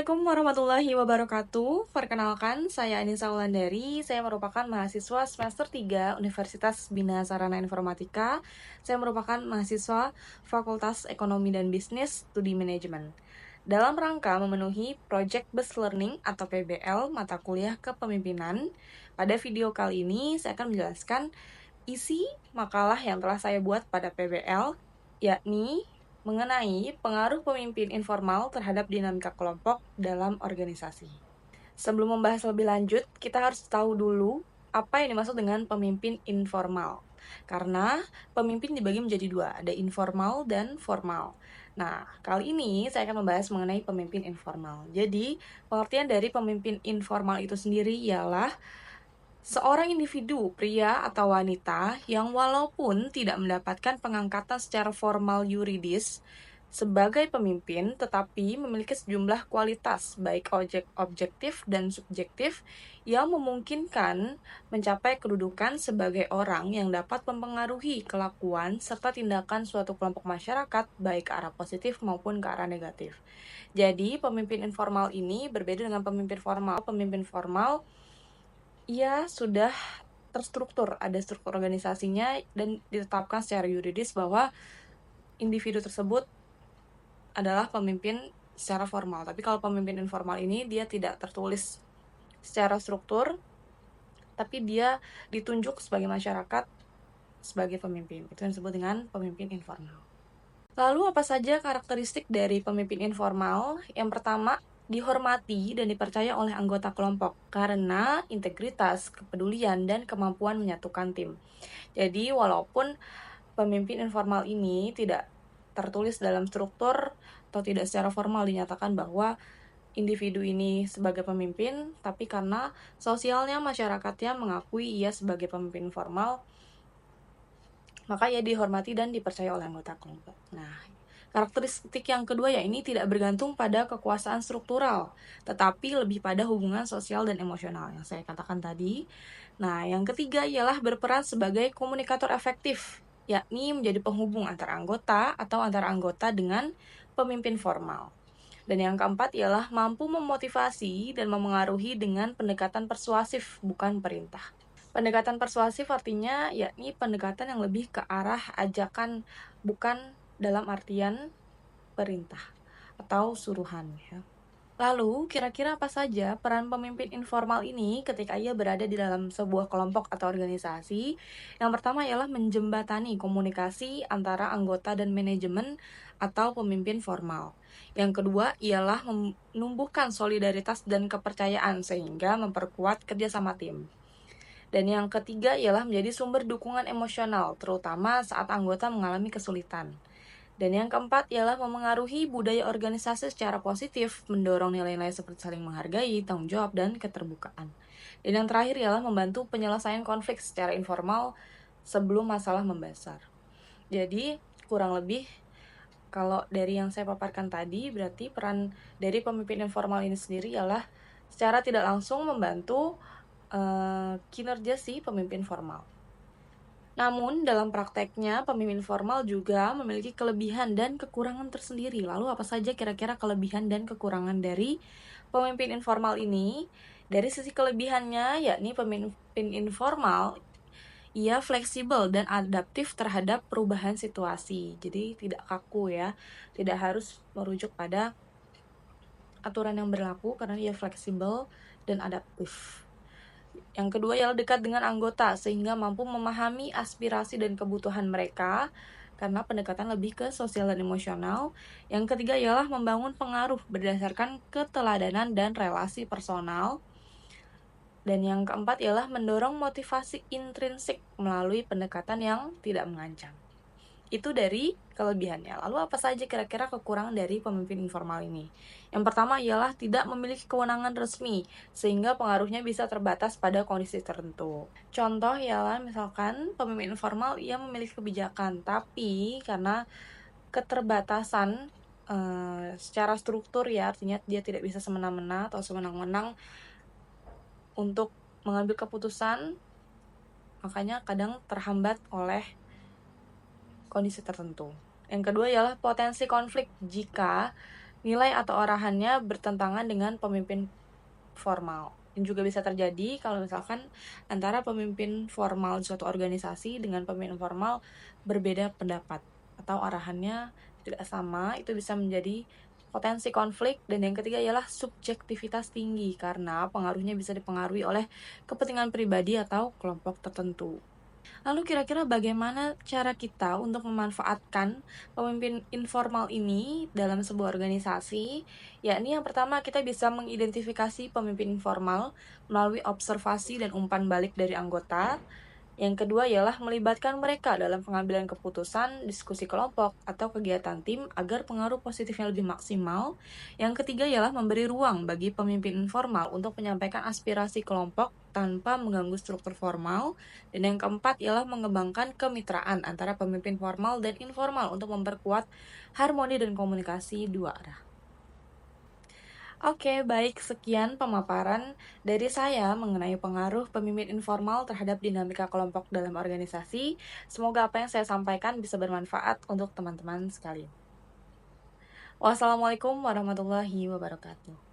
Assalamualaikum warahmatullahi wabarakatuh. Perkenalkan, saya Anissa Wulandari. Saya merupakan mahasiswa semester 3 Universitas Bina Sarana Informatika. Saya merupakan mahasiswa Fakultas Ekonomi dan Bisnis Studi Manajemen. Dalam rangka memenuhi Project Based Learning atau PBL mata kuliah kepemimpinan, pada video kali ini saya akan menjelaskan isi makalah yang telah saya buat pada PBL, yakni mengenai pengaruh pemimpin informal terhadap dinamika kelompok dalam organisasi. Sebelum membahas lebih lanjut, kita harus tahu dulu apa yang dimaksud dengan pemimpin informal. Karena pemimpin dibagi menjadi dua, ada informal dan formal. Nah, kali ini saya akan membahas mengenai pemimpin informal. Jadi, pengertian dari pemimpin informal itu sendiri ialah seorang individu, pria atau wanita, yang walaupun tidak mendapatkan pengangkatan secara formal yuridis sebagai pemimpin, tetapi memiliki sejumlah kualitas, baik objektif dan subjektif, yang memungkinkan mencapai kedudukan sebagai orang yang dapat mempengaruhi kelakuan serta tindakan suatu kelompok masyarakat, baik ke arah positif maupun ke arah negatif. Jadi, pemimpin informal ini berbeda dengan pemimpin formal. Pemimpin formal ia sudah terstruktur, ada struktur organisasinya dan ditetapkan secara yuridis bahwa individu tersebut adalah pemimpin secara formal. Tapi kalau pemimpin informal ini dia tidak tertulis secara struktur, tapi dia ditunjuk sebagai masyarakat sebagai pemimpin. Itu yang disebut dengan pemimpin informal. Lalu apa saja karakteristik dari pemimpin informal? Yang pertama, dihormati dan dipercaya oleh anggota kelompok karena integritas, kepedulian, dan kemampuan menyatukan tim. Jadi walaupun pemimpin informal ini tidak tertulis dalam struktur atau tidak secara formal dinyatakan bahwa individu ini sebagai pemimpin, tapi karena sosialnya, masyarakatnya mengakui ia sebagai pemimpin formal, maka ia dihormati dan dipercaya oleh anggota kelompok. Nah, karakteristik yang kedua ya ini tidak bergantung pada kekuasaan struktural, tetapi lebih pada hubungan sosial dan emosional yang saya katakan tadi. Nah, yang ketiga ialah berperan sebagai komunikator efektif, yakni menjadi penghubung antara anggota atau antara anggota dengan pemimpin formal. Dan yang keempat ialah mampu memotivasi dan memengaruhi dengan pendekatan persuasif, bukan perintah. Pendekatan persuasif artinya yakni pendekatan yang lebih ke arah ajakan, bukan dalam artian perintah atau suruhan ya. Lalu, kira-kira apa saja peran pemimpin informal ini ketika ia berada di dalam sebuah kelompok atau organisasi? Yang pertama ialah menjembatani komunikasi antara anggota dan manajemen atau pemimpin formal. Yang kedua ialah menumbuhkan solidaritas dan kepercayaan sehingga memperkuat kerjasama tim. Dan yang ketiga ialah menjadi sumber dukungan emosional, terutama saat anggota mengalami kesulitan. Dan yang keempat ialah memengaruhi budaya organisasi secara positif, mendorong nilai-nilai seperti saling menghargai, tanggung jawab, dan keterbukaan. Dan yang terakhir ialah membantu penyelesaian konflik secara informal sebelum masalah membesar. Jadi, kurang lebih kalau dari yang saya paparkan tadi, berarti peran dari pemimpin informal ini sendiri ialah secara tidak langsung membantu kinerja si pemimpin formal. Namun, dalam prakteknya, pemimpin formal juga memiliki kelebihan dan kekurangan tersendiri. Lalu, apa saja kira-kira kelebihan dan kekurangan dari pemimpin informal ini? Dari sisi kelebihannya, yakni pemimpin informal, ia fleksibel dan adaptif terhadap perubahan situasi. Jadi, tidak kaku ya, tidak harus merujuk pada aturan yang berlaku karena ia fleksibel dan adaptif. Yang kedua ialah dekat dengan anggota sehingga mampu memahami aspirasi dan kebutuhan mereka karena pendekatan lebih ke sosial dan emosional. Yang ketiga ialah membangun pengaruh berdasarkan keteladanan dan relasi personal. Dan yang keempat ialah mendorong motivasi intrinsik melalui pendekatan yang tidak mengancam. Itu dari kelebihannya. Lalu apa saja kira-kira kekurangan dari pemimpin informal ini? Yang pertama ialah tidak memiliki kewenangan resmi, sehingga pengaruhnya bisa terbatas pada kondisi tertentu. Contoh ialah misalkan pemimpin informal ia memiliki kebijakan, tapi karena keterbatasan secara struktur ya, artinya dia tidak bisa semena-mena atau semenang-menang untuk mengambil keputusan, makanya kadang terhambat oleh kondisi tertentu. Yang kedua ialah potensi konflik jika nilai atau arahannya bertentangan dengan pemimpin formal. Dan juga bisa terjadi kalau misalkan antara pemimpin formal suatu organisasi dengan pemimpin informal berbeda pendapat atau arahannya tidak sama, itu bisa menjadi potensi konflik. Dan yang ketiga ialah subjektivitas tinggi karena pengaruhnya bisa dipengaruhi oleh kepentingan pribadi atau kelompok tertentu. Lalu kira-kira bagaimana cara kita untuk memanfaatkan pemimpin informal ini dalam sebuah organisasi? Yakni yang pertama kita bisa mengidentifikasi pemimpin informal melalui observasi dan umpan balik dari anggota. Yang kedua ialah melibatkan mereka dalam pengambilan keputusan, diskusi kelompok, atau kegiatan tim agar pengaruh positifnya lebih maksimal. Yang ketiga ialah memberi ruang bagi pemimpin informal untuk menyampaikan aspirasi kelompok tanpa mengganggu struktur formal. Dan yang keempat ialah mengembangkan kemitraan antara pemimpin formal dan informal untuk memperkuat harmoni dan komunikasi dua arah. Oke, baik. Sekian pemaparan dari saya mengenai pengaruh pemimpin informal terhadap dinamika kelompok dalam organisasi. Semoga apa yang saya sampaikan bisa bermanfaat untuk teman-teman sekalian. Wassalamualaikum warahmatullahi wabarakatuh.